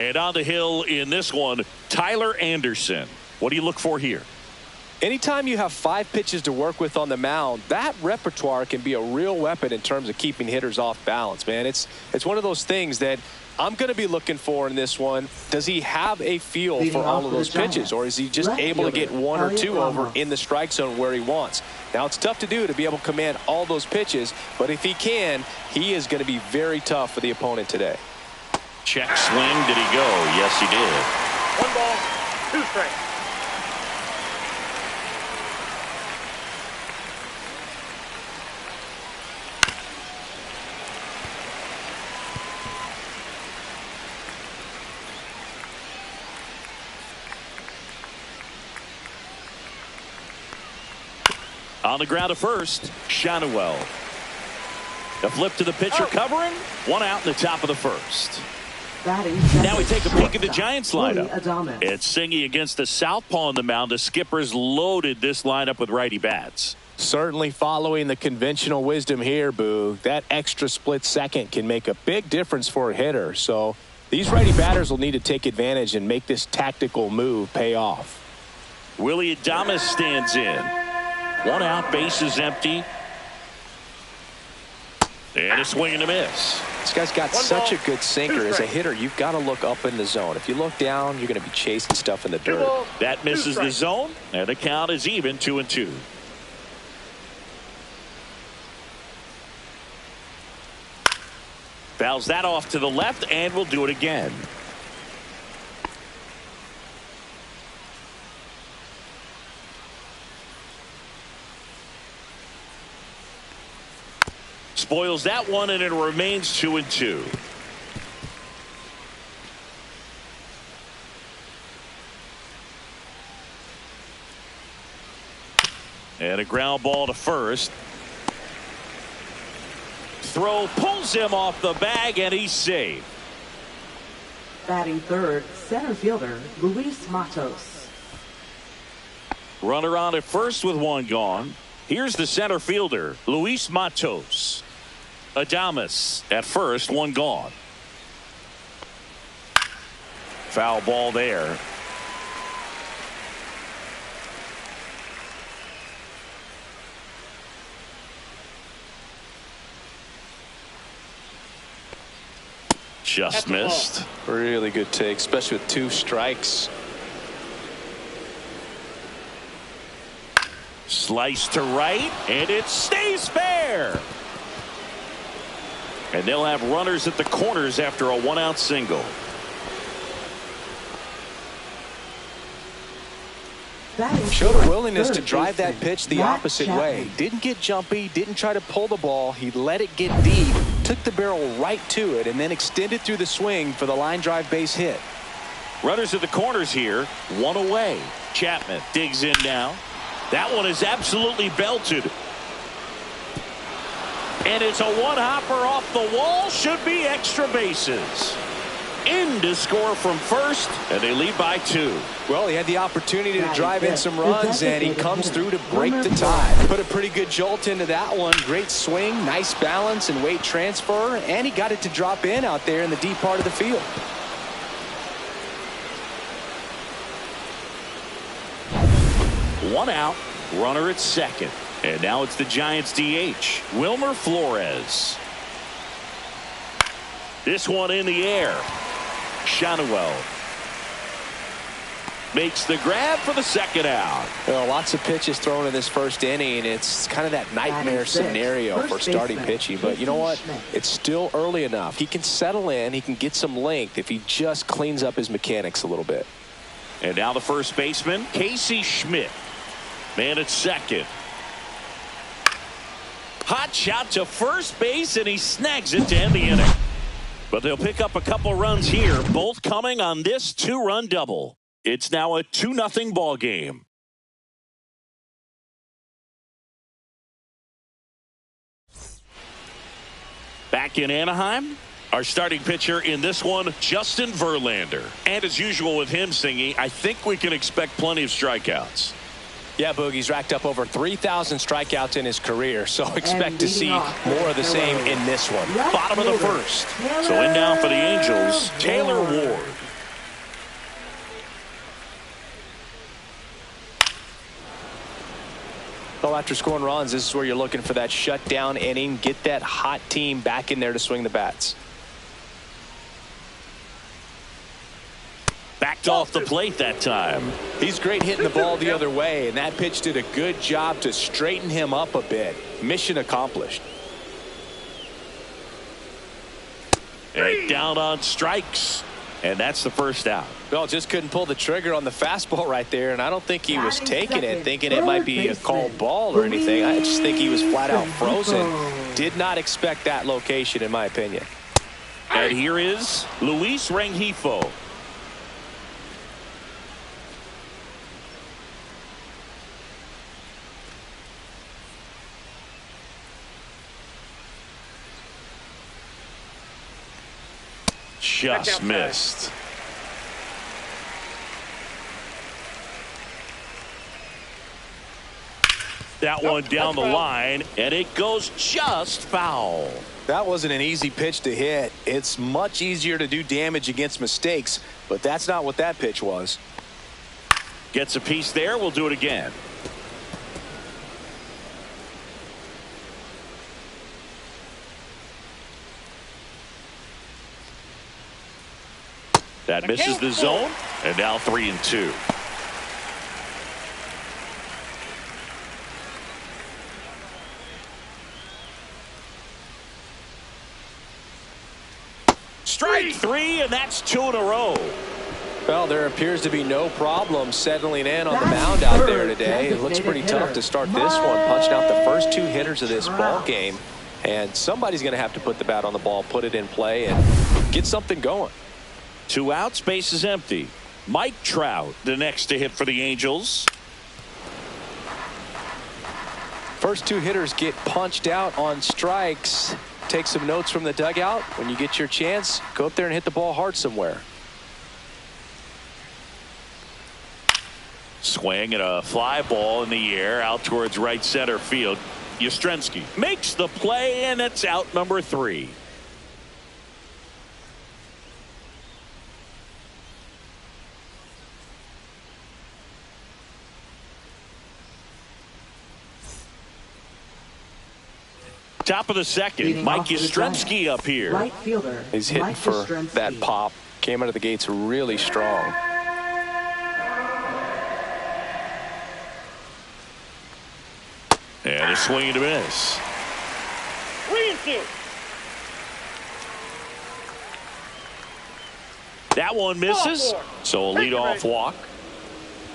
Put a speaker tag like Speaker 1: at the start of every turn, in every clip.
Speaker 1: And on the hill in this one, Tyler Anderson. What do you look for here?
Speaker 2: Anytime you have 5 pitches to work with on the mound, that repertoire can be a real weapon in terms of keeping hitters off balance, man. It's one of those things that I'm going to be looking for in this one. Does he have a feel for all of those pitches, or is he just able to get 1 or 2 over in the strike zone where he wants? Now, it's tough to do to be able to command all those pitches, but if he can, he is going to be very tough for the opponent today.
Speaker 1: Check swing. Did he go? Yes, he did.
Speaker 3: 1 ball, 2 strikes.
Speaker 1: On the ground to first, Schanuel. The flip to the pitcher covering. 1 out in the top of the first. Now we take a peek at the Giants lineup. It's Singy against the southpaw on the mound. The Skippers loaded this lineup with righty bats.
Speaker 2: Certainly following the conventional wisdom here, Boo. That extra split second can make a big difference for a hitter. So these righty batters will need to take advantage and make this tactical move pay off.
Speaker 1: Willy Adames stands in. 1 out, base is empty. And a swing and a miss.
Speaker 2: This guy's got such a good sinker. As a hitter, you've got to look up in the zone. If you look down, you're going to be chasing stuff in the dirt.
Speaker 1: That misses the zone, and the count is even 2-2. Fouls that off to the left, and we'll do it again. Spoils that one, and it remains 2-2. And a ground ball to first. Throw pulls him off the bag, and he's safe.
Speaker 4: Batting third, center fielder Luis Matos.
Speaker 1: Runner on at first with 1 gone. Here's the center fielder, Luis Matos. Adames at first, 1 gone. Foul ball there. Just missed.
Speaker 2: Really good take, especially with 2 strikes.
Speaker 1: Slice to right, and it stays fair. And they'll have runners at the corners after a 1-out single.
Speaker 2: Showed a willingness to drive that pitch the opposite way. Didn't get jumpy, didn't try to pull the ball. He let it get deep, took the barrel right to it, and then extended through the swing for the line drive base hit.
Speaker 1: Runners at the corners here, 1 away. Chapman digs in now. That one is absolutely belted. And it's a 1-hopper off the wall. Should be extra bases. In to score from first, and they lead by 2.
Speaker 2: Well, he had the opportunity to drive in some runs, and he comes through to break the tie. Put a pretty good jolt into that one. Great swing, nice balance and weight transfer, and he got it to drop in out there in the deep part of the field.
Speaker 1: One out, runner at second. And now it's the Giants DH, Wilmer Flores. This one in the air. Schanuel makes the grab for the 2nd out.
Speaker 2: Well, lots of pitches thrown in this first inning. It's kind of that nightmare scenario for starting pitching. But you know what? It's still early enough. He can settle in. He can get some length if he just cleans up his mechanics a little bit.
Speaker 1: And now the first baseman, Casey Schmidt. Man at second. Hot shot to first base, and he snags it to end the inning. But they'll pick up a couple runs here, both coming on this 2-run double. It's now a 2-0 ball game. Back in Anaheim, our starting pitcher in this one, Justin Verlander. And as usual with him, Singy, I think we can expect plenty of strikeouts.
Speaker 2: Yeah, Boogie's racked up over 3,000 strikeouts in his career, so expect to see more of the same in this one.
Speaker 1: Bottom of the first. So in now for the Angels, Taylor Ward.
Speaker 2: Well, after scoring runs, this is where you're looking for that shutdown inning. Get that hot team back in there to swing the bats.
Speaker 1: Backed off the plate that time.
Speaker 2: He's great hitting the ball the other way, and that pitch did a good job to straighten him up a bit. Mission accomplished.
Speaker 1: And down on strikes. And that's the first out.
Speaker 2: Well, just couldn't pull the trigger on the fastball right there, and I don't think he was taking it, thinking it might be a called ball or anything. I just think he was flat out frozen. Did not expect that location, in my opinion.
Speaker 1: And here is Luis Rengifo. Just missed. That one down the line, and it goes just foul.
Speaker 2: That wasn't an easy pitch to hit. It's much easier to do damage against mistakes, but that's not what that pitch was.
Speaker 1: Gets a piece there. We'll do it again. That misses the zone, and now 3-2. Strike three, and that's 2 in a row.
Speaker 2: Well, there appears to be no problem settling in on the mound out there today. It looks pretty tough to start this one, punching out the first 2 hitters of this ball game. And somebody's going to have to put the bat on the ball, put it in play, and get something going.
Speaker 1: 2 outs, base is empty. Mike Trout, the next to hit for the Angels.
Speaker 2: First 2 hitters get punched out on strikes. Take some notes from the dugout. When you get your chance, go up there and hit the ball hard somewhere.
Speaker 1: Swing and a fly ball in the air out towards right center field. Yastrzemski makes the play, and it's out number 3. Top of the second, Mike Yastrzemski up here.
Speaker 4: Right fielder.
Speaker 2: He's hitting
Speaker 4: Mike
Speaker 2: for
Speaker 4: Yastrzemski.
Speaker 2: that pop. Came out of the gates really strong.
Speaker 1: And a swing and a miss.
Speaker 3: 3-2.
Speaker 1: That one misses. So a leadoff walk.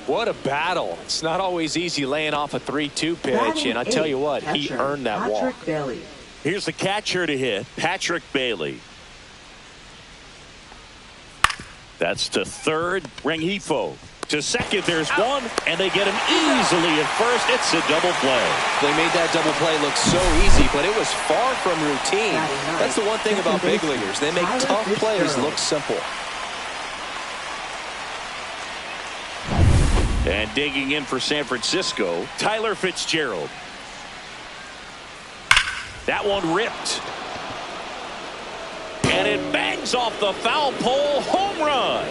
Speaker 2: What a battle. It's not always easy laying off a 3-2 pitch, and I tell you what, he earned that walk.
Speaker 4: Patrick Bailey.
Speaker 1: Here's the catcher to hit, Patrick Bailey. That's to third, Rengifo. To second, there's one, and they get him easily at first. It's a double play.
Speaker 2: They made that double play look so easy, but it was far from routine. That's the one thing about big leaguers. They make tough plays look simple.
Speaker 1: And digging in for San Francisco, Tyler Fitzgerald. That one ripped. And it bangs off the foul pole. Home run.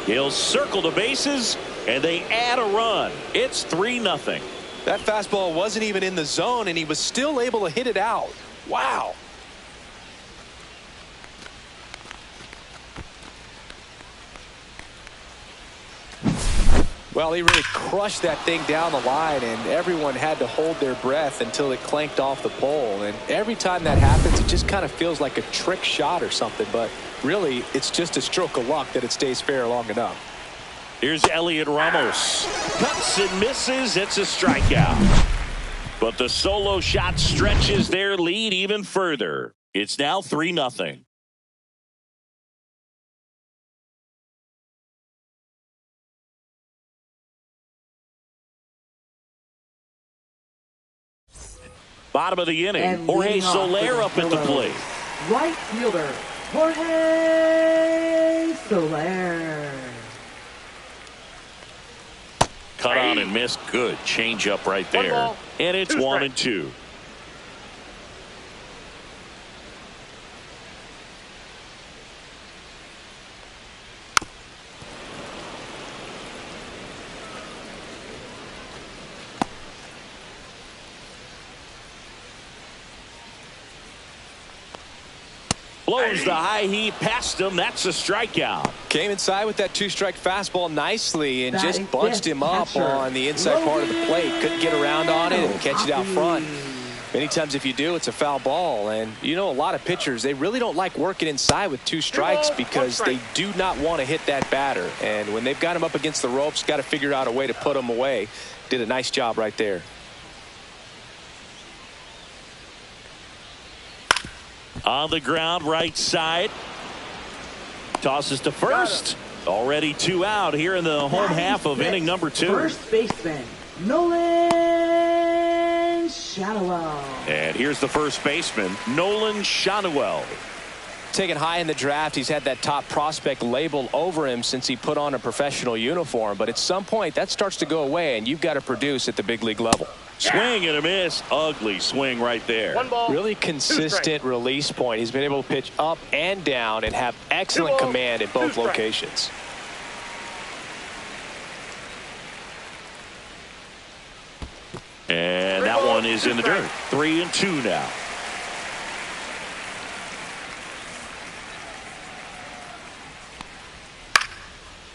Speaker 1: He'll circle the bases, and they add a run. It's 3-0.
Speaker 2: That fastball wasn't even in the zone, and he was still able to hit it out. Wow. Well, he really crushed that thing down the line, and everyone had to hold their breath until it clanked off the pole. And every time that happens, it just kind of feels like a trick shot or something. But really, it's just a stroke of luck that it stays fair long enough.
Speaker 1: Here's Elliot Ramos. Cuts and misses. It's a strikeout. But the solo shot stretches their lead even further. It's now 3-0. Bottom of the inning,
Speaker 4: And
Speaker 1: Jorge Soler up at the plate.
Speaker 4: Right fielder, Jorge Soler.
Speaker 1: Cut on and missed. Good change up right there. And it's 1-2. Blows the high heat past him. That's a strikeout.
Speaker 2: Came inside with that two-strike fastball nicely and just bunched him up on the inside part of the plate. Couldn't get around on it and catch it out front. Many times if you do, it's a foul ball. And you know, a lot of pitchers, they really don't like working inside with two strikes because they do not want to hit that batter. And when they've got him up against the ropes, got to figure out a way to put him away. Did a nice job right there.
Speaker 1: On the ground, right side. Tosses to first. Already 2 out here in the home half of inning number 2.
Speaker 4: First baseman, Nolan Schanuel.
Speaker 1: And here's the first baseman, Nolan Schanuel.
Speaker 2: Taken high in the draft, he's had that top prospect label over him since he put on a professional uniform. But at some point, that starts to go away, and you've got to produce at the big league level.
Speaker 1: Swing and a miss. Ugly swing right there.
Speaker 3: 1 ball.
Speaker 2: Really consistent release point. He's been able to pitch up and down and have excellent command at both locations.
Speaker 1: And that one is in the dirt. 3-2 now.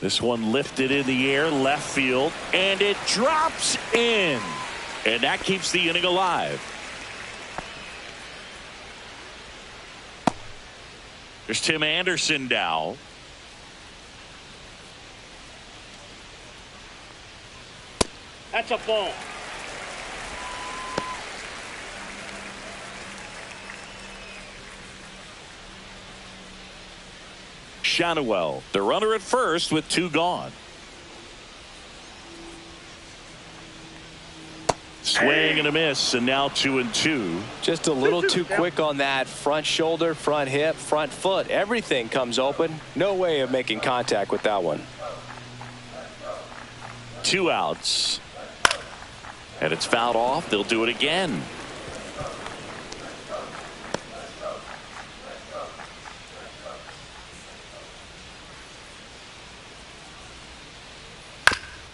Speaker 1: This one lifted in the air, left field, and it drops in. And that keeps the inning alive. There's Tim Anderson now.
Speaker 3: That's a ball.
Speaker 1: Schanuel, the runner at first with 2 gone. Swing and a miss, and now 2-2.
Speaker 2: Just a little too quick on that front shoulder, front hip, front foot. Everything comes open. No way of making contact with that one.
Speaker 1: 2 outs. And it's fouled off. They'll do it again.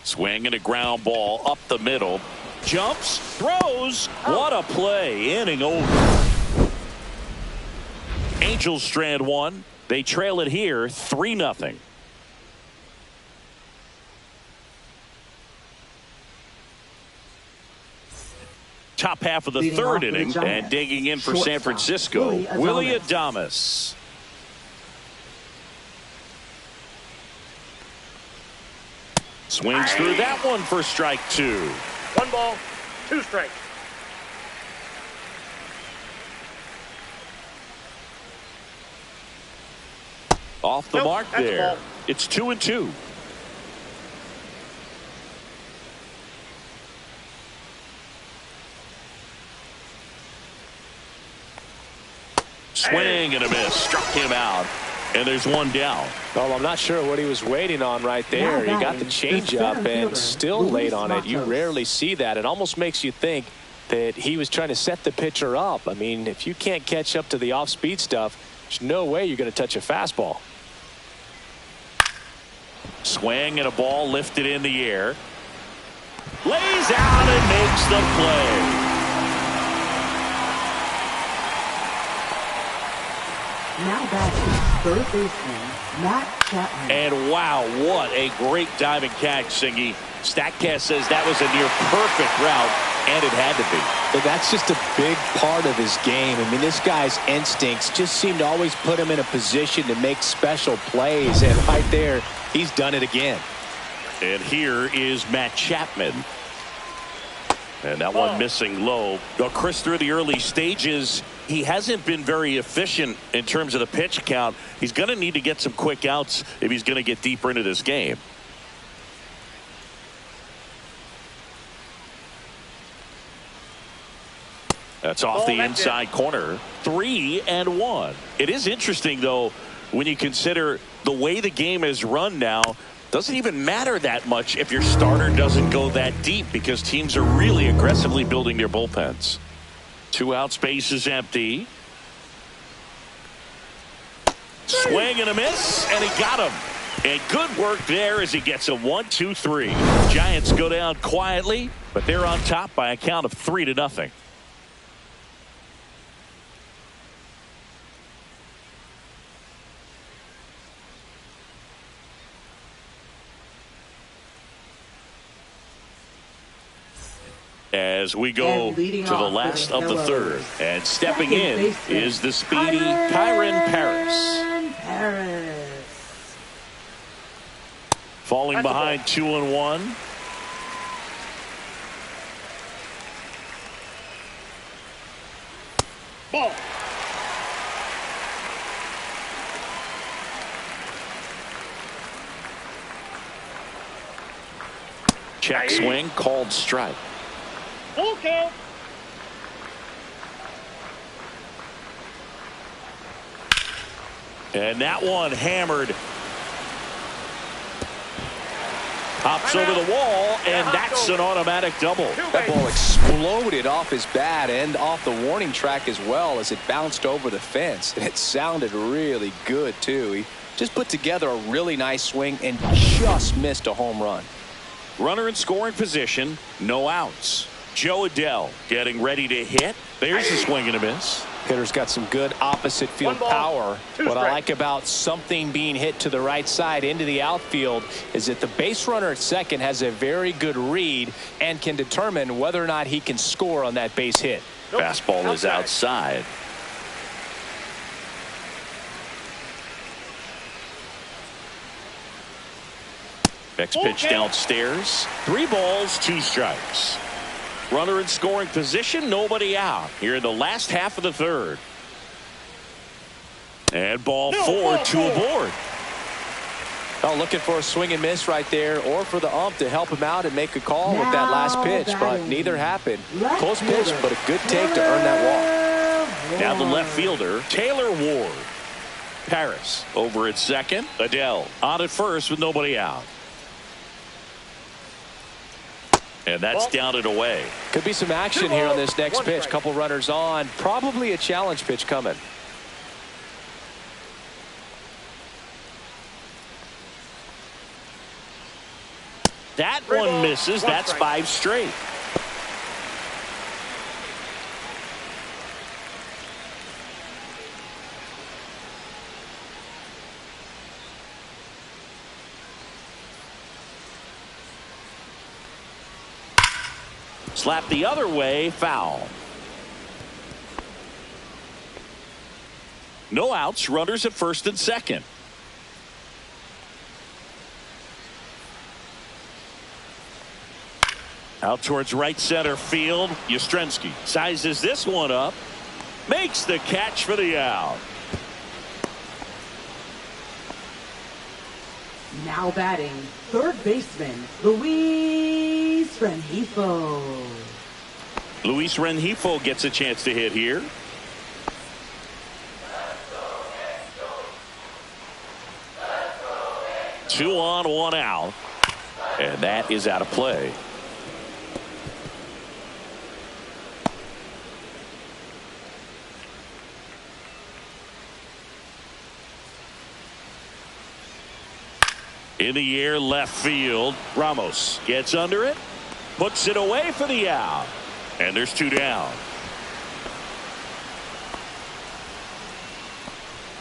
Speaker 1: Swing and a ground ball up the middle. Jumps, throws. What a play. Inning over. Angels strand 1. They trail it here 3-0. Top half of the
Speaker 4: Leading
Speaker 1: third
Speaker 4: off for the
Speaker 1: inning,
Speaker 4: Giants.
Speaker 1: and digging in for San
Speaker 4: Shortstop,
Speaker 1: Francisco,
Speaker 4: Willy
Speaker 1: Willy
Speaker 4: Adames.
Speaker 1: Adames. Swings through that one for strike 2.
Speaker 3: 1 ball, 2 strikes.
Speaker 1: Off the mark
Speaker 3: that's a
Speaker 1: there.
Speaker 3: ball.
Speaker 1: It's 2-2. Swing and a miss. Struck him out. And there's 1 down.
Speaker 2: Well, I'm not sure what he was waiting on right there. He got the changeup and still late on it. You rarely see that. It almost makes you think that he was trying to set the pitcher up. I mean, if you can't catch up to the off-speed stuff, there's no way you're going to touch a fastball.
Speaker 1: Swing and a ball lifted in the air. Lays out and makes the play.
Speaker 4: Now batting, third baseman, Matt Chapman.
Speaker 1: And wow, what a great diving catch, Singy. StatCast says that was a near perfect route, and it had to be.
Speaker 2: But that's just a big part of his game. I mean, this guy's instincts just seem to always put him in a position to make special plays. And right there, he's done it again.
Speaker 1: And here is Matt Chapman. And that one missing low. Well, Chris, through the early stages, he hasn't been very efficient in terms of the pitch count. He's going to need to get some quick outs if he's going to get deeper into this game. That's off the inside corner. 3-1. It is interesting, though, when you consider the way the game is run now. Doesn't even matter that much if your starter doesn't go that deep because teams are really aggressively building their bullpens. 2 out, space is empty. Swing and a miss, and he got him. And good work there as he gets a 1-2-3. Giants go down quietly, but they're on top by a count of 3-0. As we go to the last of the third. And stepping in is the speedy Kyren Paris. Falling behind 2-1.
Speaker 3: Ball.
Speaker 1: Check swing, called strike.
Speaker 3: Full count.
Speaker 1: And that one hammered. Pops over the wall, and that's an automatic double.
Speaker 2: That ball exploded off his bat and off the warning track as well as it bounced over the fence. And it sounded really good, too. He just put together a really nice swing and just missed a home run.
Speaker 1: Runner in scoring position, no outs. Joe Adell getting ready to hit. There's a swing and a miss.
Speaker 2: Hitter's got some good opposite field power. What I like about something being hit to the right side into the outfield is that the base runner at second has a very good read and can determine whether or not he can score on that base hit.
Speaker 1: Fastball is outside. Next pitch downstairs. 3 balls, 2 strikes. Runner in scoring position, nobody out here in the last half of the third. And ball 4, 2 aboard.
Speaker 2: Oh, looking for a swing and miss right there, or for the ump to help him out and make a call with that last pitch, but neither happened. Close pitch, but a good take to earn that walk.
Speaker 1: Now the left fielder, Taylor Ward. Paris over at second. Adell on at first with nobody out. And that's down and away.
Speaker 2: Could be some action here on this next pitch. Couple runners on. Probably a challenge pitch coming.
Speaker 1: That one misses. That's 5 straight. Slap the other way, foul. No outs, runners at first and second. Out towards right center field. Yastrzemski sizes this one up. Makes the catch for the out.
Speaker 4: Now batting, third baseman, Luis Rengifo.
Speaker 1: Luis Rengifo gets a chance to hit here. Two on, 1 out. And that is out of play. In the air, left field. Ramos gets under it, puts it away for the out. And there's 2 down.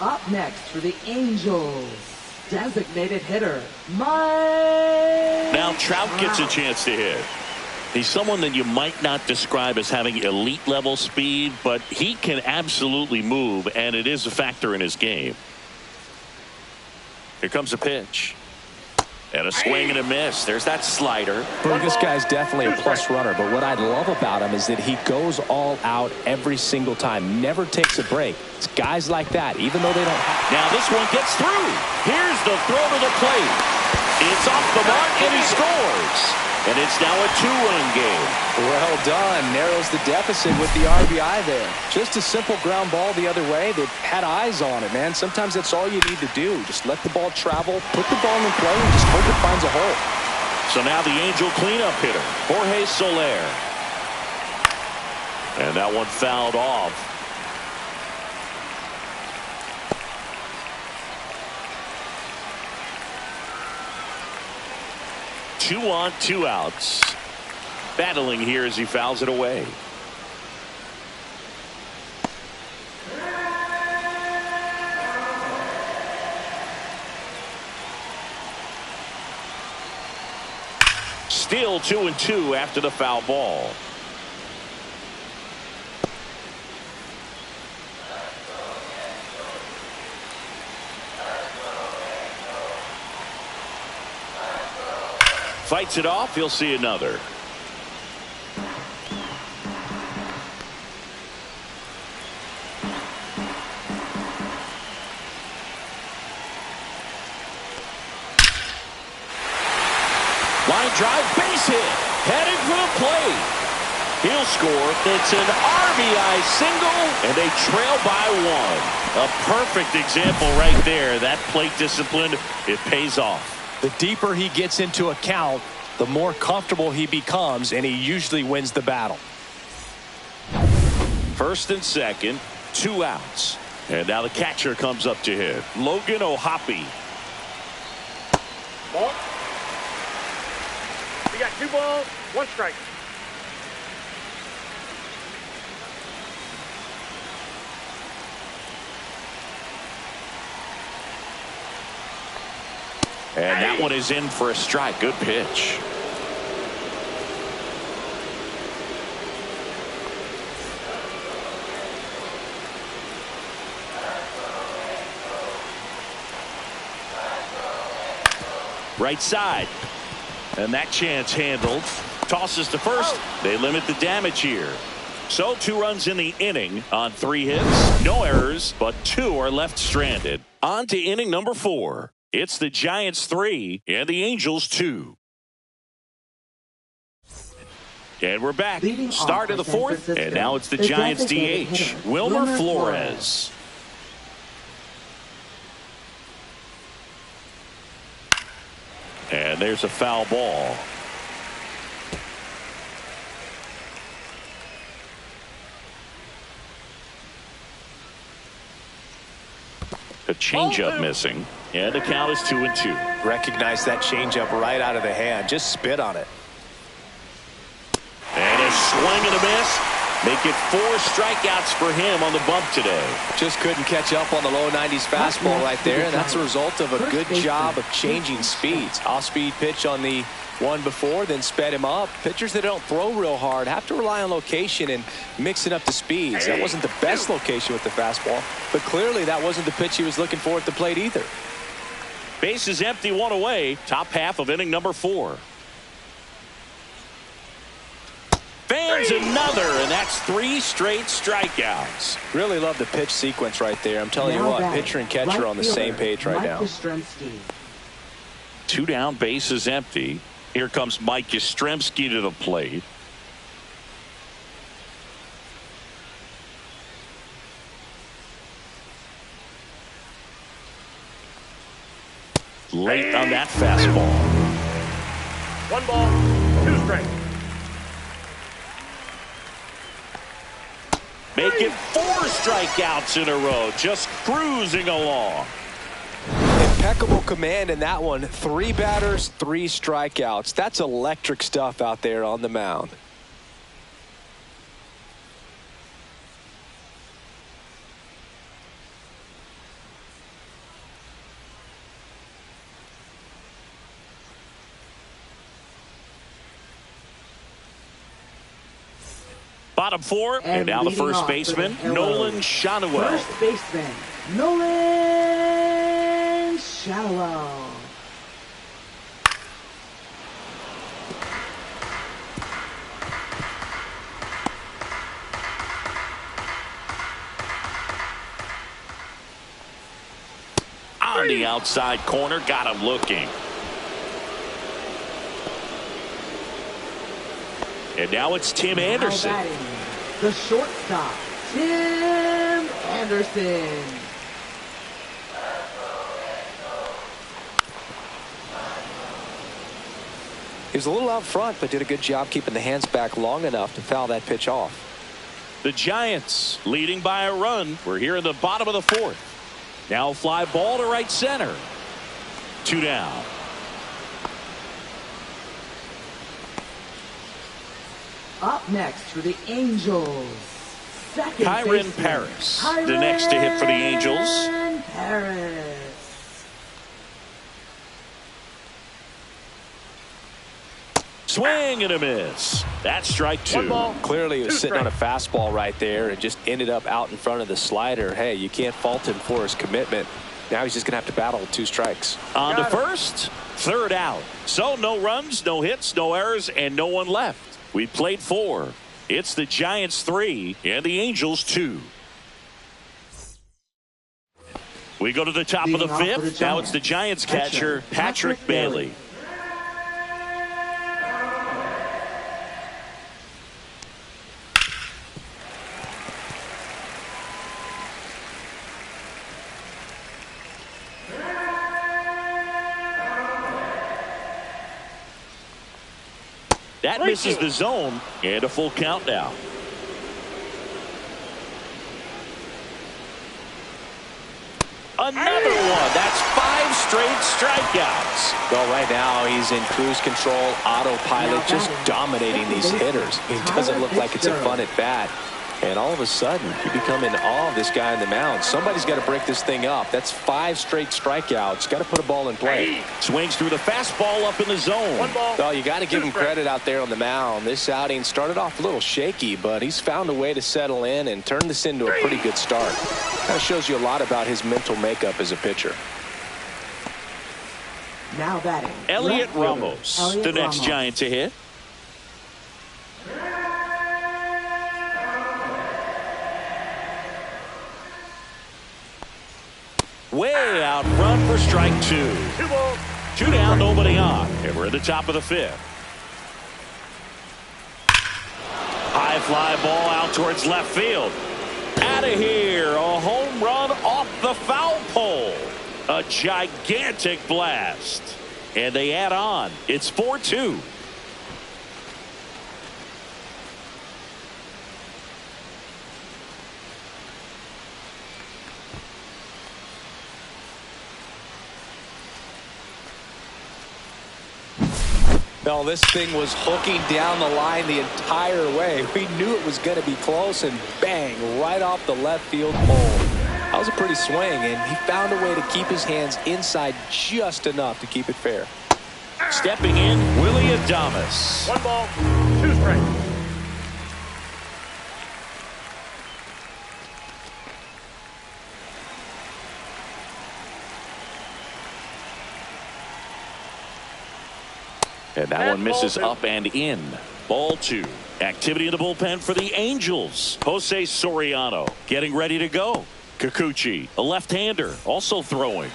Speaker 4: Up next for the Angels, designated hitter, Mike.
Speaker 1: Now Trout gets a chance to hit. He's someone that you might not describe as having elite level speed, but he can absolutely move, and it is a factor in his game. Here comes a pitch. And a swing and a miss. There's that slider.
Speaker 2: This guy's definitely a plus runner, but what I love about him is that he goes all out every single time. Never takes a break. It's guys like that, even though they don't have.
Speaker 1: Now this one gets through. Here's the throw to the plate. It's off the mark and he scores. And it's now a 2-run game.
Speaker 2: Well done. Narrows the deficit with the RBI there. Just a simple ground ball the other way. They've had eyes on it, man. Sometimes that's all you need to do. Just let the ball travel, put the ball in play, and just hope it finds a hole.
Speaker 1: So now the Angel cleanup hitter, Jorge Soler. And that one fouled off. Two on, 2 outs. Battling here as he fouls it away. Still 2-2 after the foul ball. Fights it off. He'll see another. Line drive, base hit. Heading for the plate. He'll score. It's an RBI single, and they trail by 1. A perfect example right there. That plate discipline, it pays off.
Speaker 2: The deeper he gets into a count, the more comfortable he becomes, and he usually wins the battle.
Speaker 1: First and second, 2 outs. And now the catcher comes up to hit. Logan O'Hoppe.
Speaker 3: Ball. We got 2 balls, 1 strike.
Speaker 1: And that one is in for a strike. Good pitch. Right side. And that chance handled. Tosses to first. They limit the damage here. So 2 runs in the inning on 3 hits. No errors, but 2 are left stranded. On to inning number 4. It's the Giants 3 and the Angels 2. And we're back. Start of the 4th, and now it's the Giants DH, Wilmer Flores. And there's a foul ball. A changeup missing. And the count is 2-2.
Speaker 2: Recognize that changeup right out of the hand. Just spit on it.
Speaker 1: And a swing and a miss. Make it 4 strikeouts for him on the bump today.
Speaker 2: Just couldn't catch up on the low 90s fastball right there. And that's a result of a good job of changing speeds. Off-speed pitch on the one before, then sped him up. Pitchers that don't throw real hard have to rely on location and mixing up the speeds. That wasn't the best location with the fastball, but clearly that wasn't the pitch he was looking for at the plate either.
Speaker 1: Base is empty, 1 away. Top half of inning number 4. Fans another, and that's 3 straight strikeouts.
Speaker 2: Really love the pitch sequence right there. I'm telling you what, pitcher and catcher on the same page right now.
Speaker 1: 2 down, base is empty. Here comes Mike Yastrzemski to the plate. Late on that fastball.
Speaker 3: 1 ball, 2 strikes.
Speaker 1: Make it 4 strikeouts in a row. Just cruising along.
Speaker 2: Impeccable command in that one. 3 batters, 3 strikeouts. That's electric stuff out there on the mound.
Speaker 1: Bottom 4, and now the first baseman, Nolan Schanuel.
Speaker 4: First baseman, Nolan Schanuel.
Speaker 1: On the outside corner, got him looking. And now it's Tim Anderson.
Speaker 4: The shortstop, Tim Anderson.
Speaker 2: He was a little out front, but did a good job keeping the hands back long enough to foul that pitch off.
Speaker 1: The Giants leading by a run. We're here in the bottom of the 4th. Now fly ball to right center. 2 down.
Speaker 4: Up next for the Angels, second
Speaker 1: Kyren
Speaker 4: baseman,
Speaker 1: Paris, the next to hit for the Angels.
Speaker 4: Paris.
Speaker 1: Swing and a miss. That's strike 2.
Speaker 3: 1 ball,
Speaker 2: Clearly he was
Speaker 3: 2
Speaker 2: sitting on a
Speaker 3: strikes.
Speaker 2: fastball right there and just ended up out in front of the slider. Hey, you can't fault him for his commitment. Now he's just going to have to battle with 2 strikes.
Speaker 1: On to first. Third out. So no runs, no hits, no errors, and no one left. We played 4. It's the Giants 3 and the Angels 2. We go to the top of the 5th. Now it's the Giants catcher, Patrick Bailey. That misses the zone, and a full count now. Another one. That's 5 straight strikeouts.
Speaker 2: Well, right now he's in cruise control, autopilot, just dominating these hitters. It doesn't look like it's a fun at bat. And all of a sudden, you become in awe of this guy on the mound. Somebody's got to break this thing up. That's 5 straight strikeouts. Got to put a ball in play.
Speaker 1: Swings through the fastball up in the zone.
Speaker 3: 1 ball.
Speaker 2: Well, you got to give him credit out there on the mound. This outing started off a little shaky, but he's found a way to settle in and turn this into a pretty good start. Kind of shows you a lot about his mental makeup as a pitcher.
Speaker 4: Now batting,
Speaker 1: Elliot Ramos, the next Giant to hit. Way out front for strike 2.
Speaker 3: 2 balls.
Speaker 1: 2 down, nobody on. And we're at the top of the 5th. High fly ball out towards left field. Out of here. A home run off the foul pole. A gigantic blast. And they add on. It's 4-2.
Speaker 2: Well, this thing was hooking down the line the entire way. We knew it was going to be close, and bang, right off the left field pole. That was a pretty swing, and he found a way to keep his hands inside just enough to keep it fair.
Speaker 1: Stepping in, Willy Adames.
Speaker 3: 1 ball, 2 strikes.
Speaker 1: And that one misses up and in. Ball 2. Activity in the bullpen for the Angels. Jose Soriano getting ready to go. Kikuchi, a left-hander, also throwing.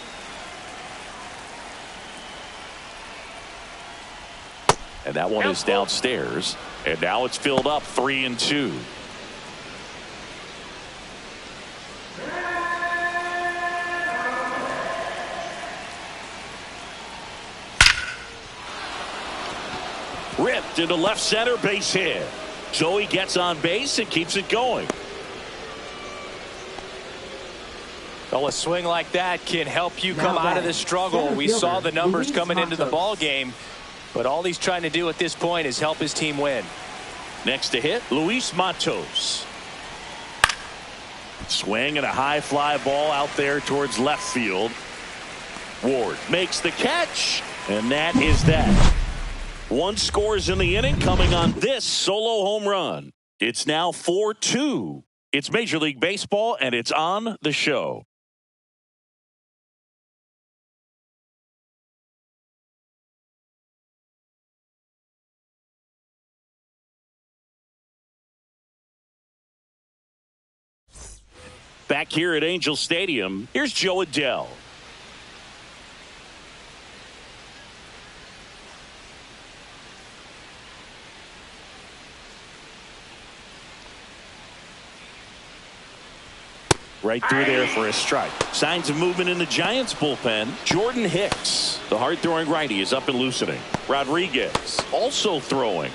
Speaker 1: And that one is downstairs. And now it's filled up 3-2. Ripped into left center, base hit. So he gets on base and keeps it going.
Speaker 2: Well, a swing like that can help you come out of this struggle. We saw the numbers coming into the ball game, but all he's trying to do at this point is help his team win.
Speaker 1: Next to hit, Luis Matos. Swing and a high fly ball out there towards left field. Ward makes the catch, and that is that. 1 scores in the inning coming on this solo home run. It's now 4-2. It's Major League Baseball, and it's on the show. Back here at Angel Stadium, here's Joe Adell. Right through there for a strike. Signs of movement in the Giants bullpen. Jordan Hicks, the hard-throwing righty, is up and loosening. Rodriguez also throwing.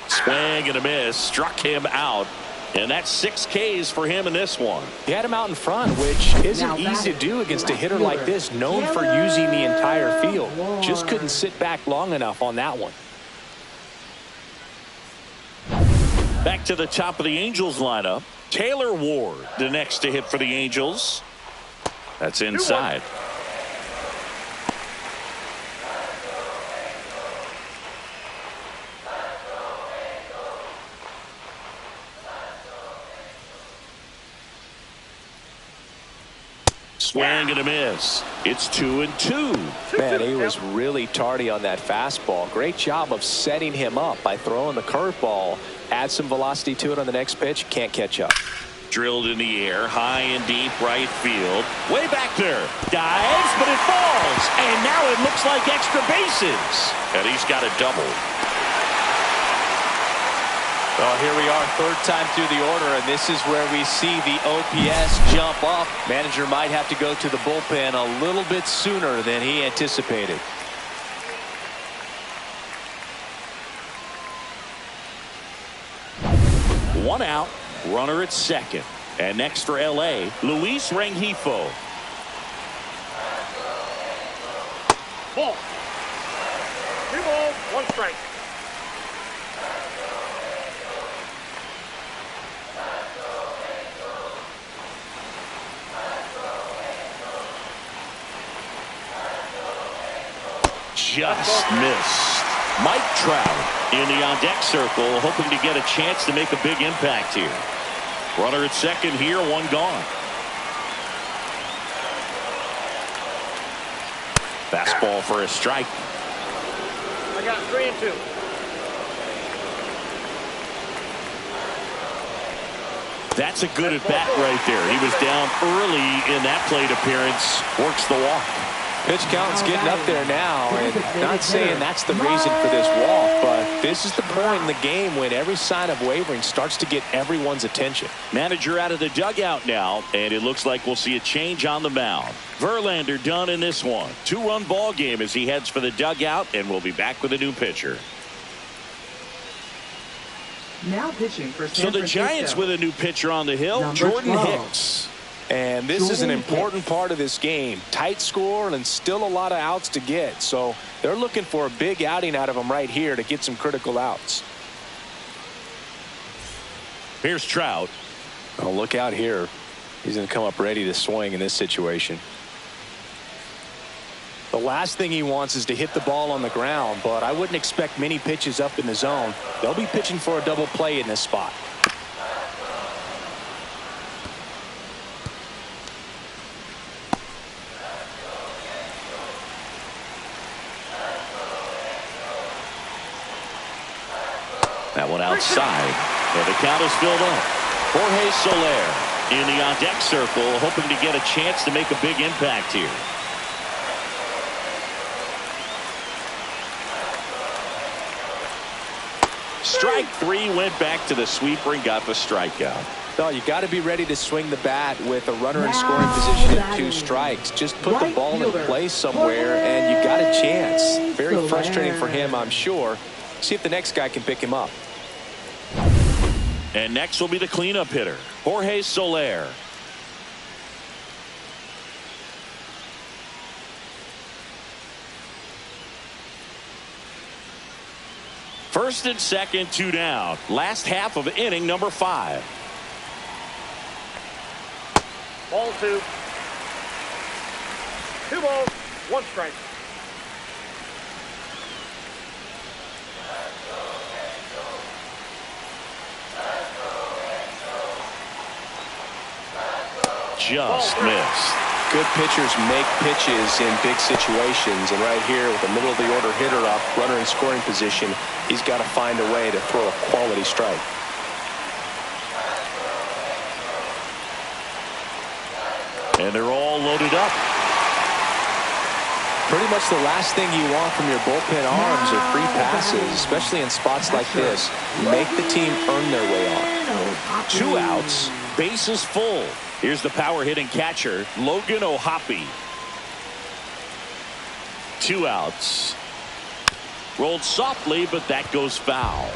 Speaker 1: Swing and a miss. Struck him out. And that's 6 Ks for him in this one.
Speaker 2: He had him out in front, which isn't easy to do against a hitter like this, known for using the entire field. Just couldn't sit back long enough on that one.
Speaker 1: Back to the top of the Angels lineup. Taylor Ward, the next to hit for the Angels. That's inside. Swing and a miss. It's 2-2.
Speaker 2: Man, he was really tardy on that fastball. Great job of setting him up by throwing the curveball. Add some velocity to it on the next pitch. Can't catch up.
Speaker 1: Drilled in the air, high and deep right field. Way back there. Dives, but it falls. And now it looks like extra bases. And he's got a double.
Speaker 2: Well, here we are, third time through the order, and this is where we see the OPS jump up. Manager might have to go to the bullpen a little bit sooner than he anticipated.
Speaker 1: One out, runner at second. And next for L.A., Luis Rengifo.
Speaker 3: Ball. 2 balls, 1 strike.
Speaker 1: Just missed. Mike Trout in the on-deck circle, hoping to get a chance to make a big impact here. Runner at second here, 1 gone. Fastball for a strike.
Speaker 3: I got 3-2.
Speaker 1: That's a good at bat right there. He was down early in that plate appearance. Works the walk.
Speaker 2: Pitch count's getting up there now, and not saying that's the reason for this walk, but this is the point in the game when every sign of wavering starts to get everyone's attention.
Speaker 1: Manager out of the dugout now, and it looks like we'll see a change on the mound. Verlander done in this one. 2-run ball game as he heads for the dugout, and we'll be back with a new pitcher.
Speaker 4: Now pitching for San
Speaker 1: So the
Speaker 4: Francisco.
Speaker 1: Giants with a new pitcher on the hill,
Speaker 4: Number
Speaker 1: Jordan
Speaker 4: 12.
Speaker 1: Hicks.
Speaker 2: And this is an
Speaker 4: Jordan
Speaker 2: important part of this game. Tight score and still a lot of outs to get. So they're looking for a big outing out of him right here to get some critical outs.
Speaker 1: Here's Trout.
Speaker 2: Oh, look out here. He's going to come up ready to swing in this situation. The last thing he wants is to hit the ball on the ground, but I wouldn't expect many pitches up in the zone. They'll be pitching for a double play in this spot.
Speaker 1: That one outside, and the count is filled up. Jorge Soler in the on-deck circle, hoping to get a chance to make a big impact here. Strike 3, went back to the sweeper and got the strikeout.
Speaker 2: No, you got to be ready to swing the bat with a runner in scoring position at 2 strikes. Just put the ball in play somewhere, and you got a chance. Very frustrating for him, I'm sure. See if the next guy can pick him up.
Speaker 1: And next will be the cleanup hitter, Jorge Soler. First and second, 2 down. Last half of inning number 5.
Speaker 3: Ball 2. 2 balls, 1 strike.
Speaker 1: Just missed.
Speaker 2: Good pitchers make pitches in big situations, and right here with the middle of the order hitter up, runner in scoring position, he's got to find a way to throw a quality strike.
Speaker 1: And they're all loaded up.
Speaker 2: Pretty much the last thing you want from your bullpen arms are free passes, especially in spots like this. Make the team earn their way on.
Speaker 1: 2 outs, bases full. Here's the power hitting catcher, Logan O'Hoppe. 2 outs. Rolled softly, but that goes foul.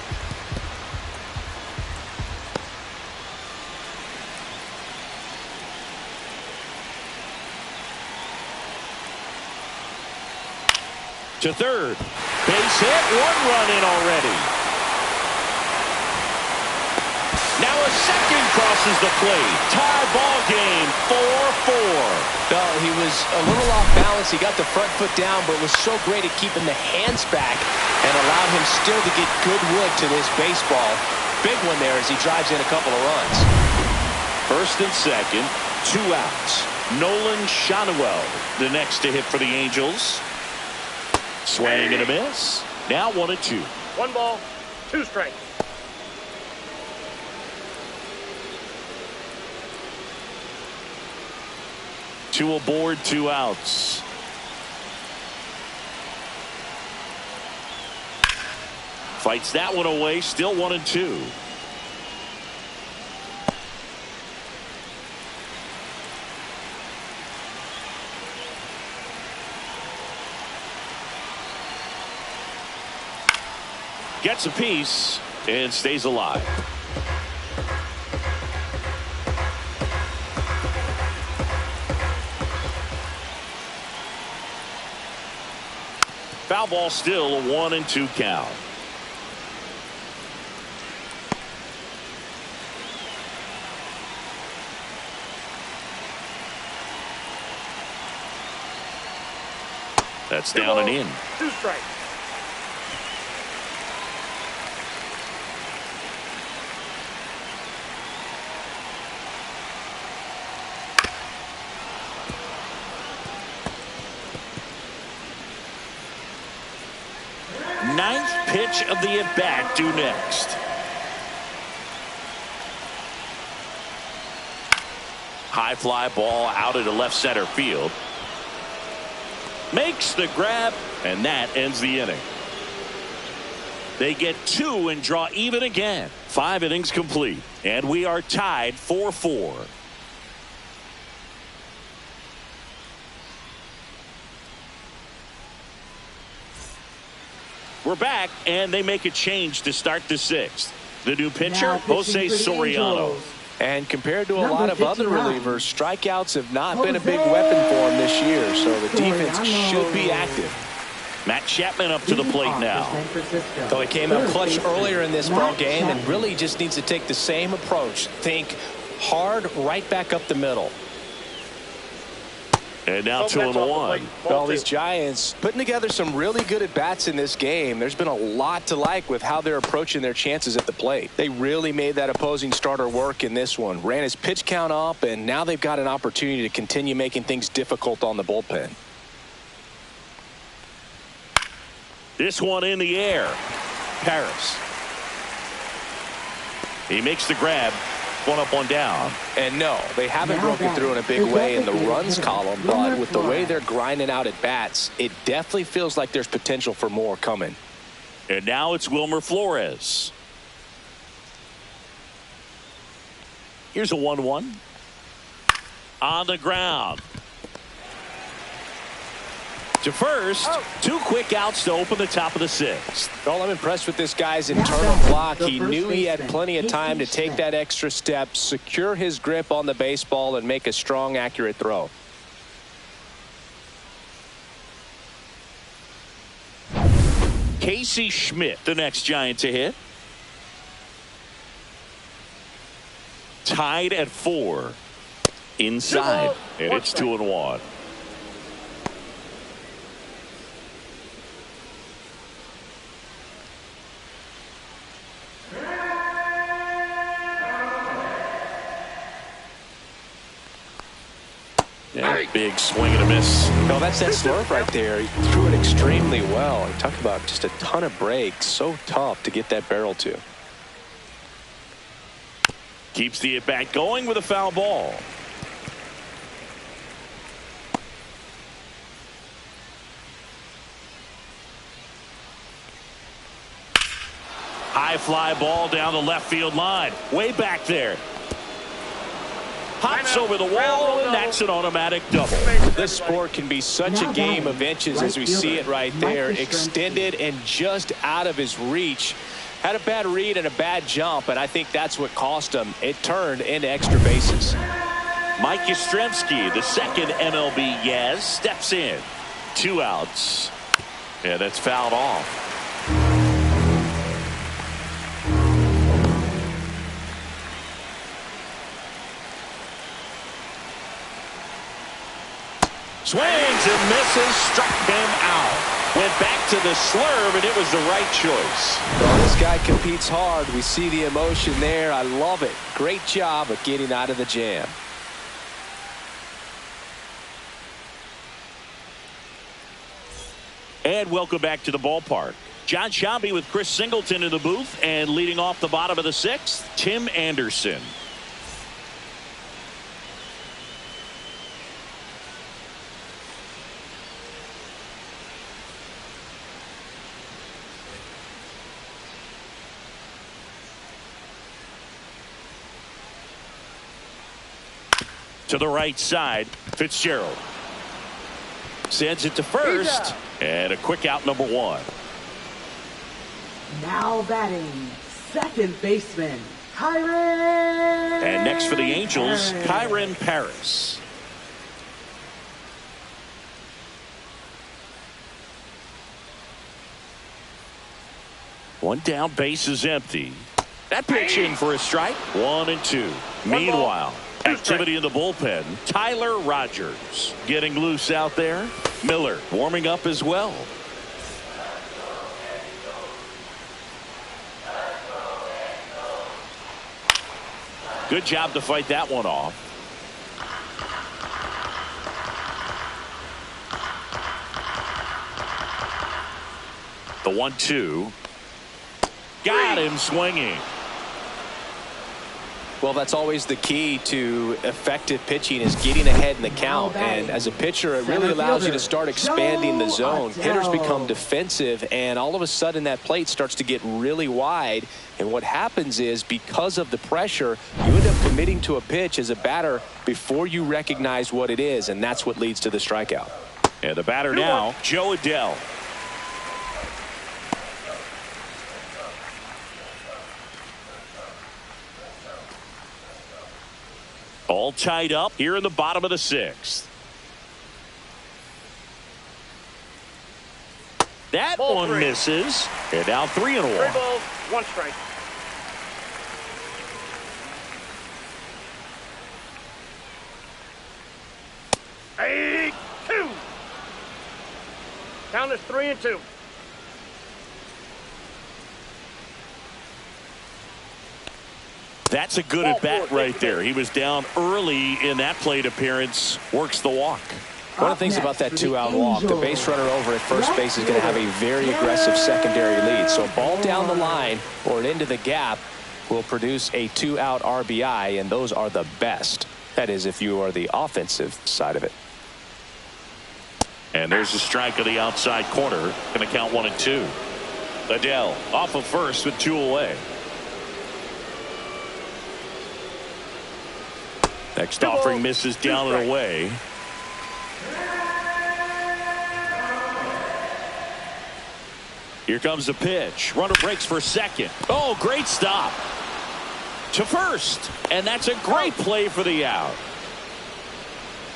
Speaker 1: To third. Base hit, 1 run in already. Now a second crosses the plate. Tie ball game, 4-4.
Speaker 2: No, he was a little off balance. He got the front foot down, but was so great at keeping the hands back and allowed him still to get good wood to this baseball. Big one there as he drives in a couple of runs.
Speaker 1: First and second, 2 outs. Nolan Schanuel, the next to hit for the Angels. Swing and a miss. Now 1-2.
Speaker 3: 1 ball, 2 strikes.
Speaker 1: Two aboard, 2 outs. Fights that one away. Still 1-2. Gets a piece and stays alive. Foul ball, still a 1-2 count. That's down and in.
Speaker 3: 2 strikes.
Speaker 1: Ninth pitch of the at-bat due next. High fly ball out into left center field. Makes the grab, and that ends the inning. They get 2 and draw even again. 5 innings complete, and we are tied 4-4. We're back, and they make a change to start the 6th. The new pitcher, Jose Soriano.
Speaker 2: And compared to a lot of other relievers, strikeouts have not been a big weapon for him this year, so the defense should be active.
Speaker 1: Matt Chapman up to the plate now.
Speaker 2: So he came up clutch earlier in this ball game and really just needs to take the same approach. Think hard right back up the middle.
Speaker 1: And now 2-1.
Speaker 2: Well, these Giants putting together some really good at-bats in this game. There's been a lot to like with how they're approaching their chances at the plate. They really made that opposing starter work in this one. Ran his pitch count up, and now they've got an opportunity to continue making things difficult on the bullpen.
Speaker 1: This one in the air. Paris. He makes the grab. 1 up, 1 down.
Speaker 2: And no, they haven't broken through in a big way in the runs column, but with the way they're grinding out at bats, it definitely feels like there's potential for more coming.
Speaker 1: And now it's Wilmer Flores. Here's a 1-1. On the ground. To first, 2 quick outs to open the top of the 6th.
Speaker 2: Well, I'm impressed with this guy's internal block. He knew he had plenty of time to take that extra step, secure his grip on the baseball, and make a strong, accurate throw.
Speaker 1: Casey Schmidt, the next Giant to hit. Tied at 4. Inside, and it's 2-1. Yeah, big swing and a miss.
Speaker 2: No, that's that slurve right there. He threw it extremely well. Talk about just a ton of breaks. So tough to get that barrel to.
Speaker 1: Keeps the at-bat going with a foul ball. High fly ball down the left field line. Way back there. Hops over the wall, and that's an automatic double.
Speaker 2: This sport can be such a game of inches as we see it right there. Extended and just out of his reach. Had a bad read and a bad jump, and I think that's what cost him. It turned into extra bases.
Speaker 1: Mike Yastrzemski, the second MLB Yaz, steps in. 2 outs. Yeah, that's fouled off. Swings and misses, struck him out. Went back to the slurve, and it was the right choice.
Speaker 2: Well, this guy competes hard. We see the emotion there. I love it. Great job of getting out of the jam.
Speaker 1: And welcome back to the ballpark. John Sciambi with Chris Singleton in the booth, and leading off the bottom of the sixth, Tim Anderson. To the right side, Fitzgerald sends it to first, and a quick out, number one.
Speaker 4: Now batting, second baseman, Kyren.
Speaker 1: And next for the Angels, Kyren Paris. One down, base is empty. That pitch in for a strike. 1-2. Meanwhile, activity in the bullpen. Tyler Rogers getting loose out there. Miller warming up as well. Good job to fight that one off. The 1-2. Got him swinging.
Speaker 2: Well, that's always the key to effective pitching, is getting ahead in the count. And as a pitcher, it really allows you to start expanding the zone. Hitters become defensive, and all of a sudden that plate starts to get really wide. And what happens is, because of the pressure, you end up committing to a pitch as a batter before you recognize what it is, and that's what leads to the strikeout.
Speaker 1: And the batter now, Jo Adell. All tied up here in the bottom of the sixth. That
Speaker 3: Ball
Speaker 1: one
Speaker 3: three.
Speaker 1: misses. And now 3-1.
Speaker 3: 3 balls, 1 strike. Hey, 2. Count is 3-2.
Speaker 1: That's a good at bat right there. He was down early in that plate appearance. Works the walk.
Speaker 2: One of the things about that 2-out walk, the base runner over at first base is going to have a very aggressive secondary lead. So a ball down the line or into the gap will produce a 2-out RBI, and those are the best. That is, if you are the offensive side of it.
Speaker 1: And there's a strike of the outside corner. Going to count 1-2. Adell off of first with 2 away. Next offering misses down and away. Here comes the pitch. Runner breaks for second. Oh, great stop to first, and that's a great play for the out.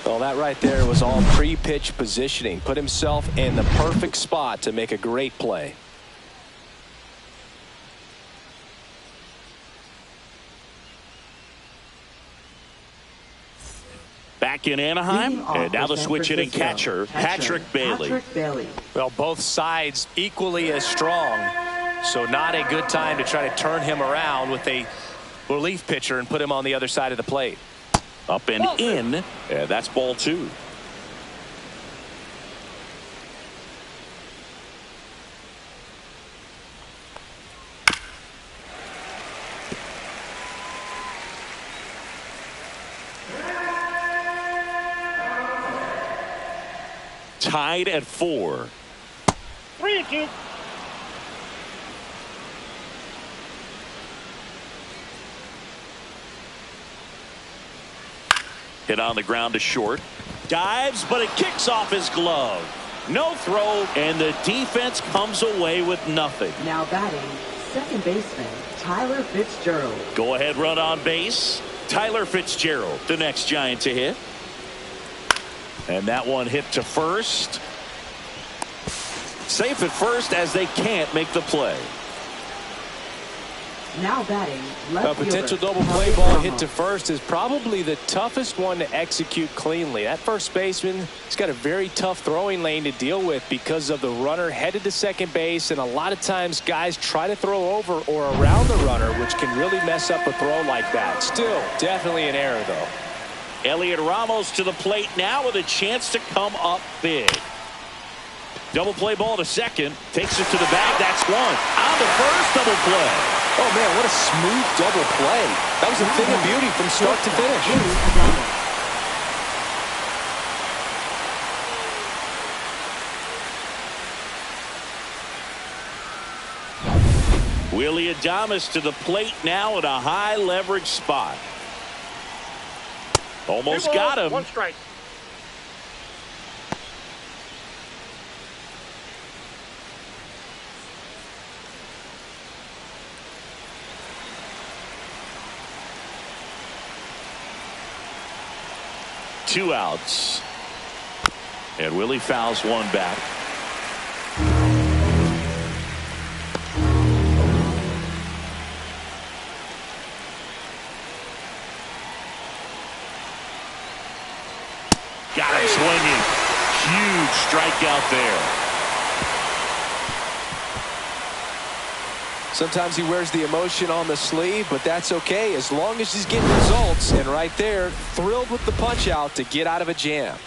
Speaker 2: Well, that right there was all pre-pitch positioning. Put himself in the perfect spot to make a great play.
Speaker 1: Back in Anaheim, and now the switch hitting catcher, Patrick Bailey.
Speaker 2: Well, both sides equally as strong, so not a good time to try to turn him around with a relief pitcher and put him on the other side of the plate.
Speaker 1: Up and in, and that's ball 2. Tied at 4.
Speaker 3: 3-2.
Speaker 1: Hit on the ground to short. Dives, but it kicks off his glove. No throw, and the defense comes away with nothing.
Speaker 4: Now batting, second baseman, Tyler Fitzgerald.
Speaker 1: Go ahead run on base. Tyler Fitzgerald, the next Giant to hit. And that one hit to first. Safe at first as they can't make the play.
Speaker 4: Now batting,
Speaker 2: A potential double play ball hit to first is probably the toughest one to execute cleanly. That first baseman has got a very tough throwing lane to deal with because of the runner headed to second base, and a lot of times guys try to throw over or around the runner, which can really mess up a throw like that. Still, definitely an error, though.
Speaker 1: Elliot Ramos to the plate now with a chance to come up big. Double play ball to second. Takes it to the bag. That's one. On the first double play.
Speaker 2: Oh, man, what a smooth double play. That was a thing of beauty from start to finish.
Speaker 1: Willy Adames to the plate now at a high leverage spot. Almost got him.
Speaker 3: 1 strike.
Speaker 1: Two outs. And Willie fouls one back. Got him swinging. Huge strikeout there.
Speaker 2: Sometimes he wears the emotion on the sleeve, but that's okay as long as he's getting results. And right there, thrilled with the punch out to get out of a jam.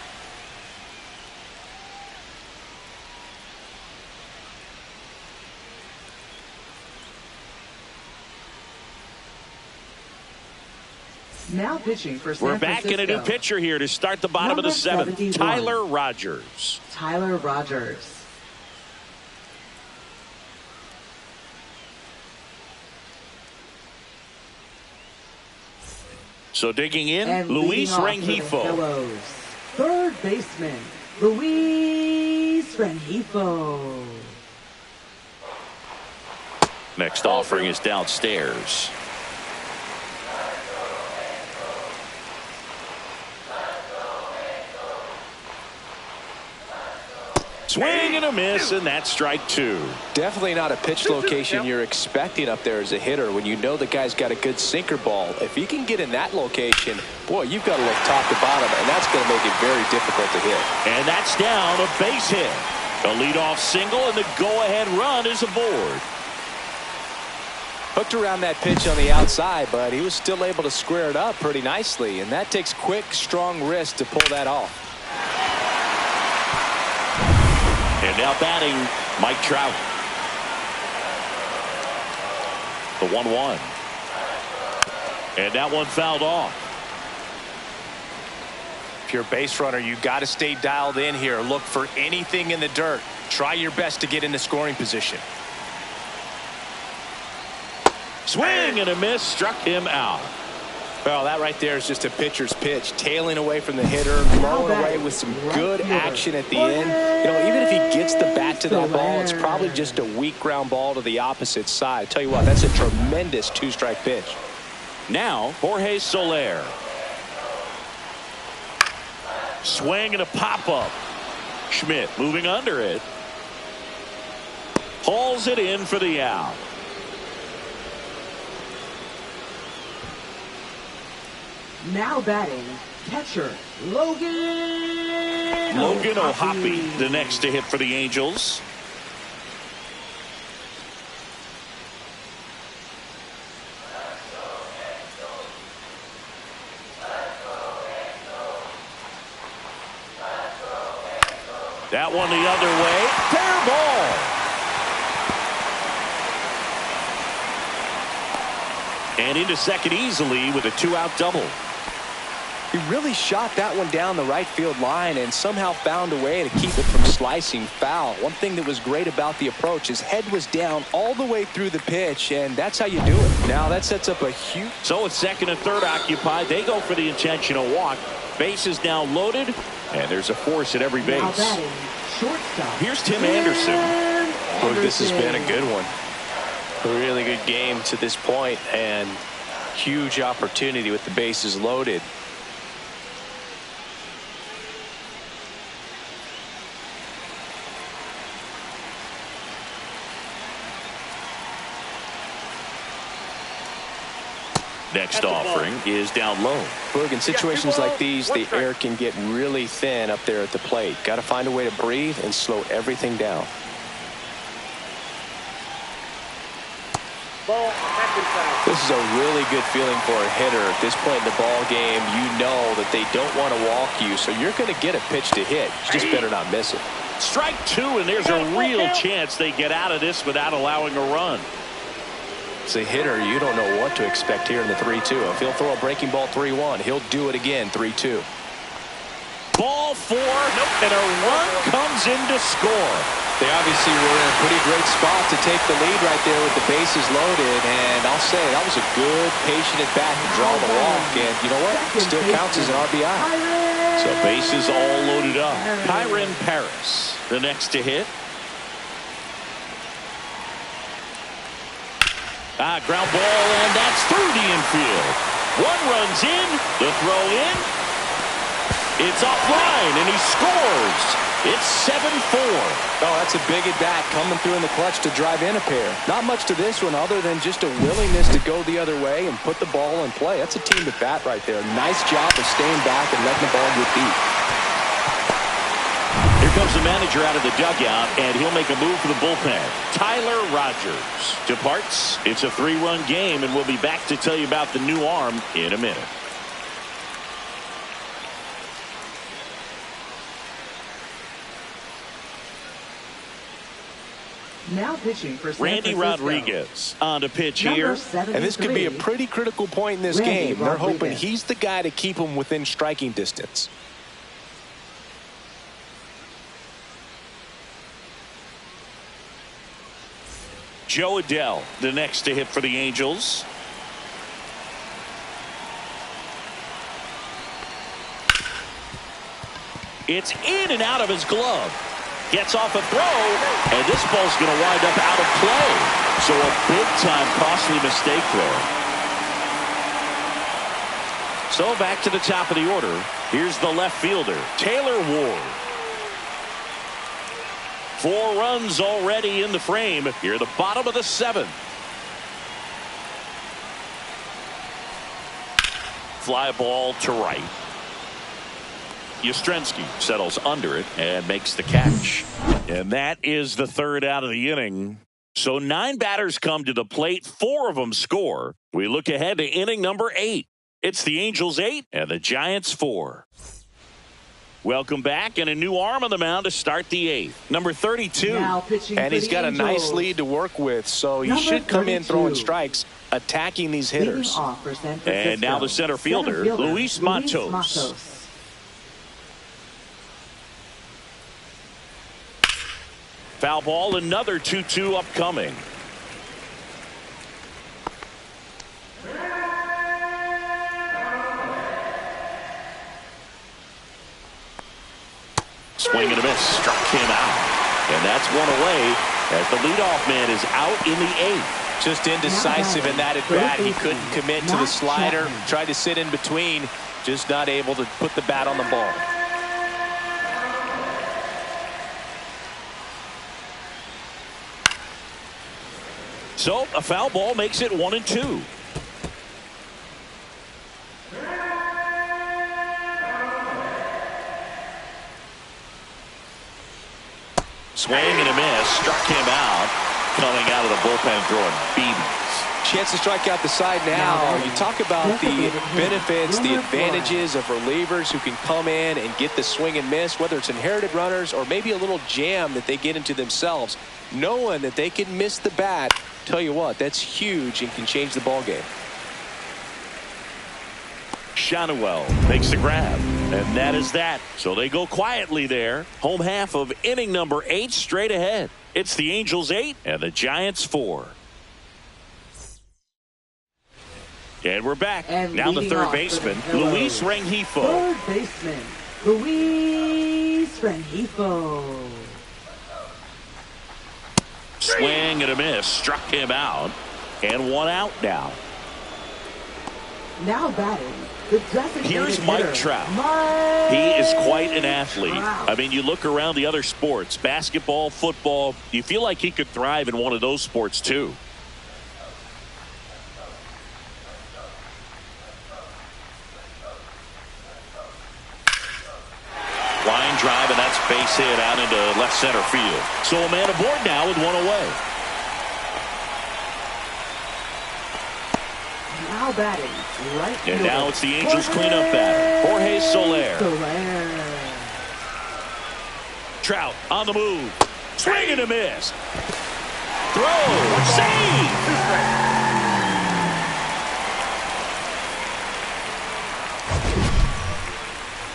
Speaker 4: Now pitching for San
Speaker 1: We're back
Speaker 4: Francisco.
Speaker 1: in a new pitcher here to start the bottom of the seventh.
Speaker 4: 71.
Speaker 1: Tyler Rogers.
Speaker 4: Tyler Rogers.
Speaker 1: So digging in,
Speaker 4: And
Speaker 1: Luis
Speaker 4: leading off for the
Speaker 1: Rengifo.
Speaker 4: Hellos, third baseman, Luis Rengifo.
Speaker 1: Next offering is downstairs. Swing and a miss, and that's strike two.
Speaker 2: Definitely not a pitch location you're expecting up there as a hitter when you know the guy's got a good sinker ball. If he can get in that location, boy, you've got to look top to bottom, and that's going to make it very difficult to hit.
Speaker 1: And that's down, a base hit. A leadoff single, and the go-ahead run is aboard.
Speaker 2: Hooked around that pitch on the outside, but he was still able to square it up pretty nicely, and that takes quick, strong wrist to pull that off.
Speaker 1: And now batting, Mike Trout. The 1-1. And that one fouled off.
Speaker 2: If you're a base runner, you got to stay dialed in here. Look for anything in the dirt. Try your best to get into scoring position.
Speaker 1: Swing and a miss, struck him out.
Speaker 2: Well, that right there is just a pitcher's pitch. Tailing away from the hitter, blowing away with some good action at the end. You know, even if he gets the bat to that ball, it's probably just a weak ground ball to the opposite side. Tell you what, that's a tremendous two-strike pitch.
Speaker 1: Now, Jorge Soler. Swing and a pop-up. Schmidt moving under it. Hauls it in for the out.
Speaker 4: Now batting, catcher, Logan
Speaker 1: O'Hoppe, the next to hit for the Angels. That one the other way. Fair ball. And into second easily with a two-out double.
Speaker 2: He really shot that one down the right field line and somehow found a way to keep it from slicing foul. One thing that was great about the approach, his head was down all the way through the pitch, and that's how you do it. Now that sets up a huge...
Speaker 1: So with second and third occupied, they go for the intentional walk. Base is now loaded, and there's a force at every base.
Speaker 4: Now batting, shortstop.
Speaker 1: Here's Tim Anderson.
Speaker 2: Look, this has been a good one. A really good game to this point, and huge opportunity with the bases loaded.
Speaker 1: Next offering is down low.
Speaker 2: Look, in situations like these, the air can get really thin up there at the plate. Got to find a way to breathe and slow everything down.
Speaker 3: Ball, second foul.
Speaker 2: This is a really good feeling for a hitter. At this point in the ball game, you know that they don't want to walk you, so you're going to get a pitch to hit. You just better not miss it.
Speaker 1: Strike two, and there's a real chance they get out of this without allowing a run.
Speaker 2: As a hitter, you don't know what to expect here in the 3-2. If he'll throw a breaking ball 3-1, he'll do it again 3-2.
Speaker 1: Ball four, and a run comes in to score.
Speaker 2: They obviously were in a pretty great spot to take the lead right there with the bases loaded, and I'll say that was a good, patient at bat to draw the walk, and you know what? It still counts as an RBI.
Speaker 1: So bases all loaded up. Kyren Paris, the next to hit. Ground ball, and that's through the infield. One runs in, the throw in. It's offline, and he scores. It's 7-4.
Speaker 2: Oh, that's a big at bat coming through in the clutch to drive in a pair. Not much to this one other than just a willingness to go the other way and put the ball in play. That's a team at bat right there. Nice job of staying back and letting the ball get beat.
Speaker 1: Here comes the manager out of the dugout, and he'll make a move for the bullpen. Tyler Rogers departs. It's a 3-run game, and we'll be back to tell you about the new arm in a minute.
Speaker 4: Now pitching for San
Speaker 1: Randy
Speaker 4: Francisco.
Speaker 1: Rodriguez on to pitch
Speaker 4: Number
Speaker 1: here.
Speaker 4: 73,
Speaker 2: And this could be a pretty critical point in this
Speaker 4: Randy
Speaker 2: game. They're hoping
Speaker 4: Rodriguez.
Speaker 2: he's the guy to keep them within striking distance.
Speaker 1: Joe Adell, the next to hit for the Angels. It's in and out of his glove. Gets off a throw, and this ball's going to wind up out of play. So a big-time costly mistake there. So back to the top of the order. Here's the left fielder, Taylor Ward. 4 runs already in the frame. Here at the bottom of the 7th. Fly ball to right. Yastrzemski settles under it and makes the catch. And that is the 3rd out of the inning. So 9 batters come to the plate. 4 of them score. We look ahead to inning number 8. It's the Angels 8 and the Giants 4. Welcome back, and a new arm on the mound to start the 8th. Number 32.
Speaker 2: And he's got a nice lead to work with, so he should come in throwing strikes, attacking these hitters.
Speaker 1: And now the center fielder, Luis Matos. Foul ball, another 2-2 upcoming. Swing and a miss, struck him out. And that's one away as the leadoff man is out in the 8th.
Speaker 2: Just indecisive in that at bat. He couldn't commit to the slider, tried to sit in between, just not able to put the bat on the ball.
Speaker 1: So a foul ball makes it 1-2. Swing and a miss, struck him out, coming out of the bullpen throwing BBs.
Speaker 2: Chance to strike out the side now. You talk about the benefits, the advantages of relievers who can come in and get the swing and miss, whether it's inherited runners or maybe a little jam that they get into themselves, knowing that they can miss the bat. Tell you what, that's huge and can change the ball game.
Speaker 1: Shanuel makes the grab, and that is that. So they go quietly there. Home half of inning number 8 straight ahead. It's the Angels 8 and the Giants 4. And we're back.
Speaker 4: And
Speaker 1: now the third baseman, Luis Rengifo.
Speaker 4: Third baseman, Luis Rengifo.
Speaker 1: Swing and a miss, struck him out, and 1 out now.
Speaker 4: Now batting, the designated
Speaker 1: Here's Mike
Speaker 4: hitter,
Speaker 1: Trout.
Speaker 4: Mike
Speaker 1: He is quite an athlete.
Speaker 4: Trout.
Speaker 1: I mean, you look around the other sports, basketball, football, you feel like he could thrive in one of those sports too. Line drive, and that's base hit out into left center field. So a man aboard now with 1 away.
Speaker 4: Now batting, right
Speaker 1: And
Speaker 4: fielder,
Speaker 1: now it's the Angels cleanup batter, Jorge Soler. Trout on the move. Swing and a miss. Throw. Save.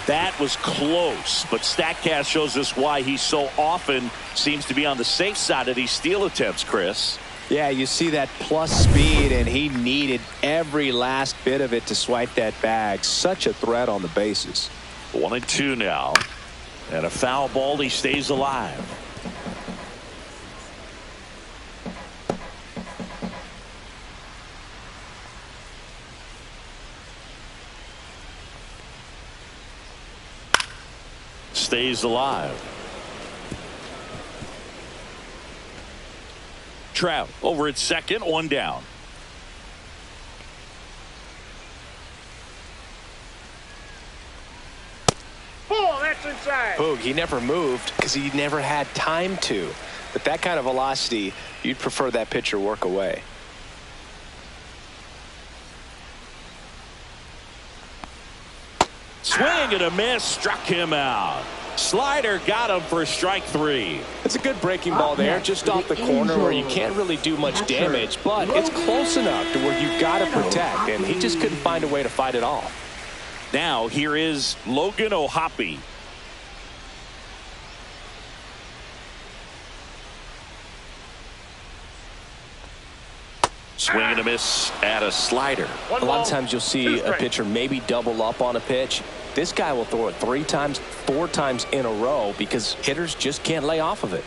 Speaker 1: That was close, but StatCast shows us why he so often seems to be on the safe side of these steal attempts, Chris.
Speaker 2: Yeah, you see that plus speed, and he needed every last bit of it to swipe that bag. Such a threat on the bases.
Speaker 1: 1-2 now, and a foul ball. He stays alive. Stays alive. Trout over at second, one down.
Speaker 3: Ball, that's inside.
Speaker 2: Boog, he never moved because he never had time to. But that kind of velocity, you'd prefer that pitcher work away.
Speaker 1: Swing and a miss, struck him out. Slider got him for strike 3.
Speaker 2: It's a good breaking ball there, just off the corner where you can't really do much damage, but it's close enough to where you've got to protect, and he just couldn't find a way to fight it off.
Speaker 1: Now here is Logan O'Hoppe. Swing and a miss at a slider.
Speaker 2: A lot of times you'll see a pitcher maybe double up on a pitch. This guy will throw it 3 times, 4 times in a row because hitters just can't lay off of it.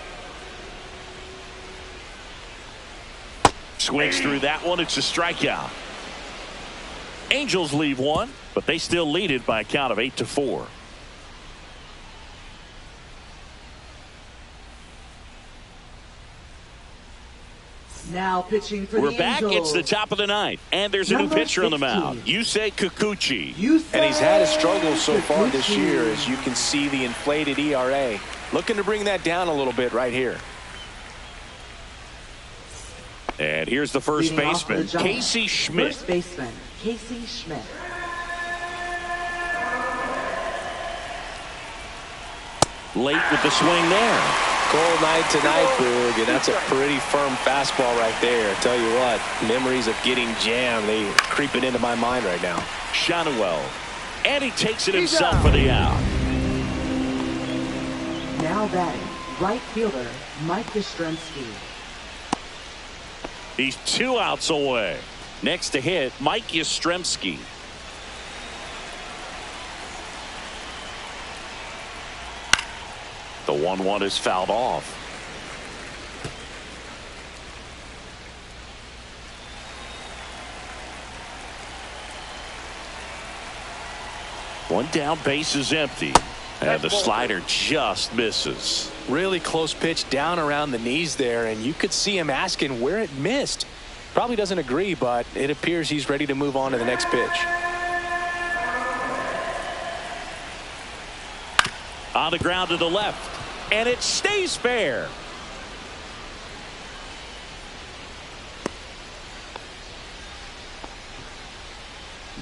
Speaker 1: Swings through that one. It's a strikeout. Angels leave one, but they still lead it by a count of 8-4.
Speaker 4: Now pitching for
Speaker 1: We're
Speaker 4: the
Speaker 1: back.
Speaker 4: Angels.
Speaker 1: It's the top of the ninth, and there's a new
Speaker 4: Number
Speaker 1: pitcher on the
Speaker 4: 16.
Speaker 1: mound. Yusei Kikuchi.
Speaker 2: And he's had his struggles so far this year, as you can see the inflated ERA. Looking to bring that down a little bit right here.
Speaker 1: And here's the first
Speaker 4: Leading off for the
Speaker 1: baseman,
Speaker 4: Giants.
Speaker 1: Casey Schmidt.
Speaker 4: First baseman, Casey Schmidt.
Speaker 1: Late with the swing there.
Speaker 2: Cold night tonight, Boog, and that's a pretty firm fastball right there. I tell you what, memories of getting jammed, they creeping into my mind right now.
Speaker 1: Shanuel. And he takes it himself for the out.
Speaker 4: Now batting, right fielder, Mike Yastrzemski.
Speaker 1: He's 2 outs away. Next to hit, Mike Yastrzemski. The 1-1 is fouled off. One down, base is empty. And the slider just misses.
Speaker 2: Really close pitch down around the knees there, and you could see him asking where it missed. Probably doesn't agree, but it appears he's ready to move on to the next pitch.
Speaker 1: On the ground to the left, and it stays fair.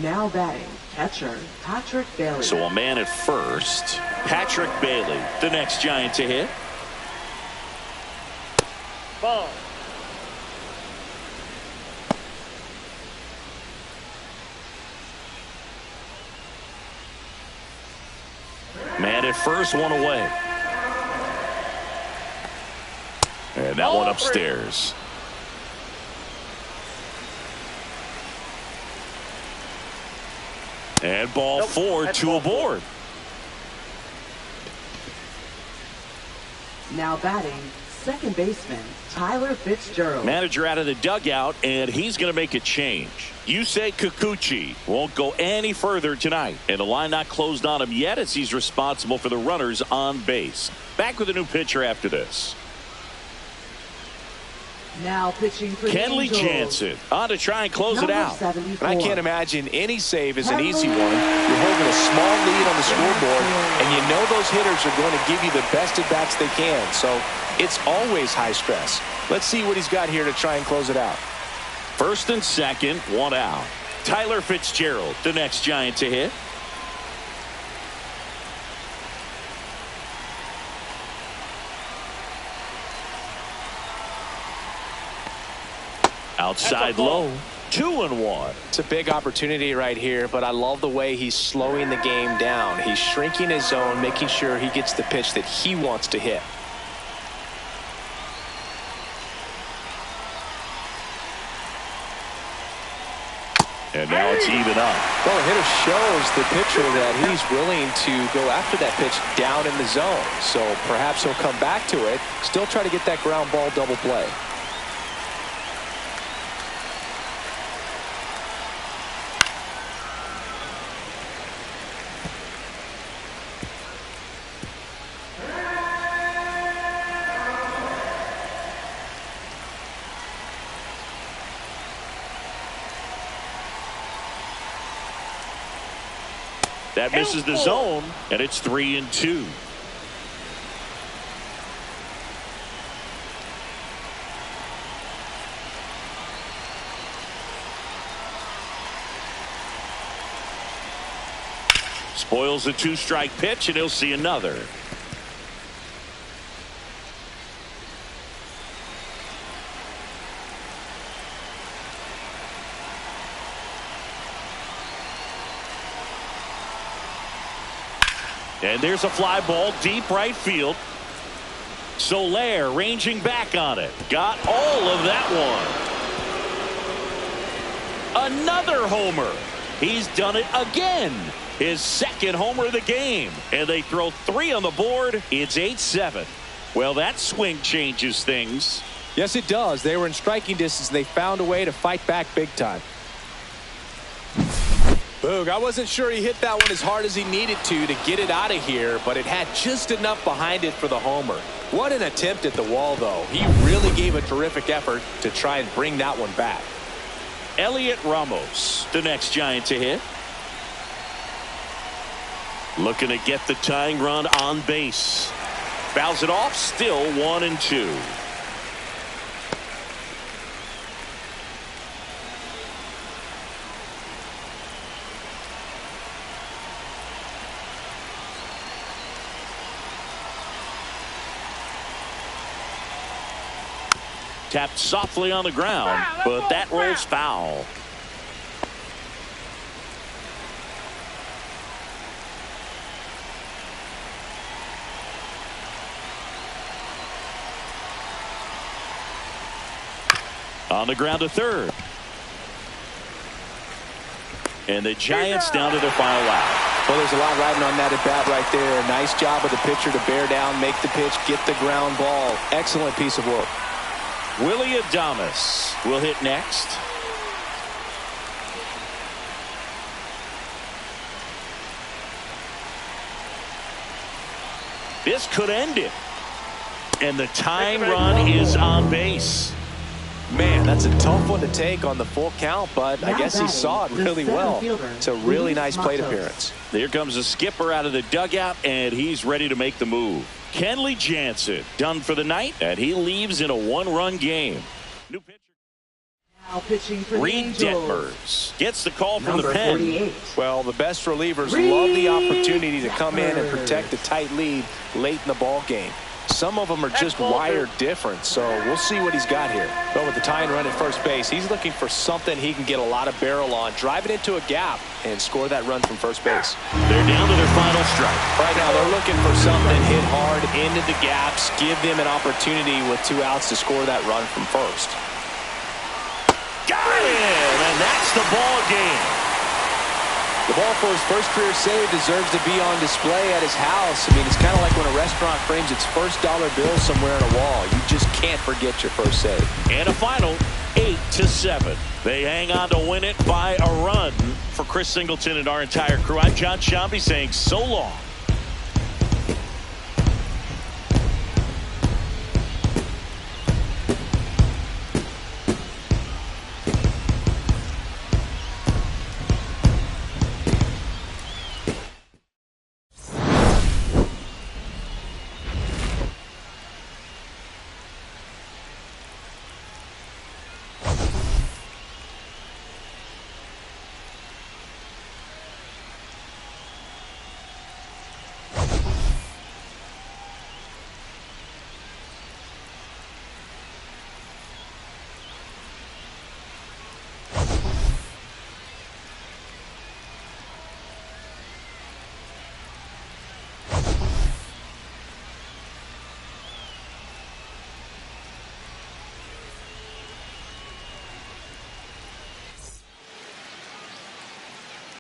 Speaker 4: Now batting, catcher, Patrick Bailey.
Speaker 1: So a man at first. Patrick Bailey, the next Giant to hit.
Speaker 3: Ball.
Speaker 1: Man at first, one away. And that one upstairs. And ball 4, 2 aboard.
Speaker 4: Now batting, second baseman, Tyler Fitzgerald.
Speaker 1: Manager out of the dugout, and he's going to make a change. Yusei Kikuchi won't go any further tonight, and the line not closed on him yet as he's responsible for the runners on base. Back with a new pitcher after this.
Speaker 4: Now pitching for
Speaker 1: Kenley
Speaker 4: the Angels.
Speaker 1: Jansen on to try and close it
Speaker 4: Number
Speaker 1: out.
Speaker 4: 74.
Speaker 2: And I can't imagine any save is an easy one. You're holding a small lead on the scoreboard, and you know those hitters are going to give you the best at-bats they can. So it's always high stress. Let's see what he's got here to try and close it out.
Speaker 1: First and second, one out. Tyler Fitzgerald, the next Giant to hit. Outside low. 2-1.
Speaker 2: It's a big opportunity right here, but I love the way he's slowing the game down. He's shrinking his zone, making sure he gets the pitch that he wants to hit.
Speaker 1: And now it's even up.
Speaker 2: Well, the hitter shows the pitcher that he's willing to go after that pitch down in the zone. So perhaps he'll come back to it, still try to get that ground ball double play.
Speaker 1: That misses the zone, and it's 3-2. Spoils a 2-strike pitch, and he'll see another. And there's a fly ball deep right field. Soler ranging back on it. Got all of that one. Another homer. He's done it again. His second homer of the game. And they throw 3 on the board. It's 8-7. Well, that swing changes things.
Speaker 2: Yes, it does. They were in striking distance, and they found a way to fight back big time. Boog, I wasn't sure he hit that one as hard as he needed to get it out of here, but it had just enough behind it for the homer. What an attempt at the wall, though. He really gave a terrific effort to try and bring that one back.
Speaker 1: Elliot Ramos, the next Giant to hit. Looking to get the tying run on base. Fouls it off, still 1-2. Tapped softly on the ground, but that rolls foul. On the ground to third. And the Giants down to their final out.
Speaker 2: Well, there's a lot riding on that at bat right there. Nice job of the pitcher to bear down, make the pitch, get the ground ball. Excellent piece of work.
Speaker 1: Willy Adames will hit next. This could end it. And the tying run is on base.
Speaker 2: Man, that's a tough one to take on the full count, but I guess he saw it really well. It's a really nice plate appearance.
Speaker 1: Here comes the skipper out of the dugout, and he's ready to make the move. Kenley Jansen done for the night, and he leaves in a 1-run game. New pitcher.
Speaker 4: Now pitching for the
Speaker 1: Reed Detmers gets the call from the pen.
Speaker 4: 48.
Speaker 2: Well, the best relievers love the opportunity to come in and protect a tight lead late in the ball game. Some of them are just wired different, so we'll see what he's got here. But with the tying run at first base, he's looking for something he can get a lot of barrel on, drive it into a gap, and score that run from first base.
Speaker 1: They're down to their final strike.
Speaker 2: Right now, they're looking for something hit hard into the gaps, give them an opportunity with 2 outs to score that run from first.
Speaker 1: Got him, and that's the ball game.
Speaker 2: The ball for his first career save deserves to be on display at his house. I mean, it's kind of like when a restaurant frames its first dollar bill somewhere on a wall. You just can't forget your first save.
Speaker 1: And a final 8-7. They hang on to win it by a run. For Chris Singleton and our entire crew, I'm John Sciambi saying so long.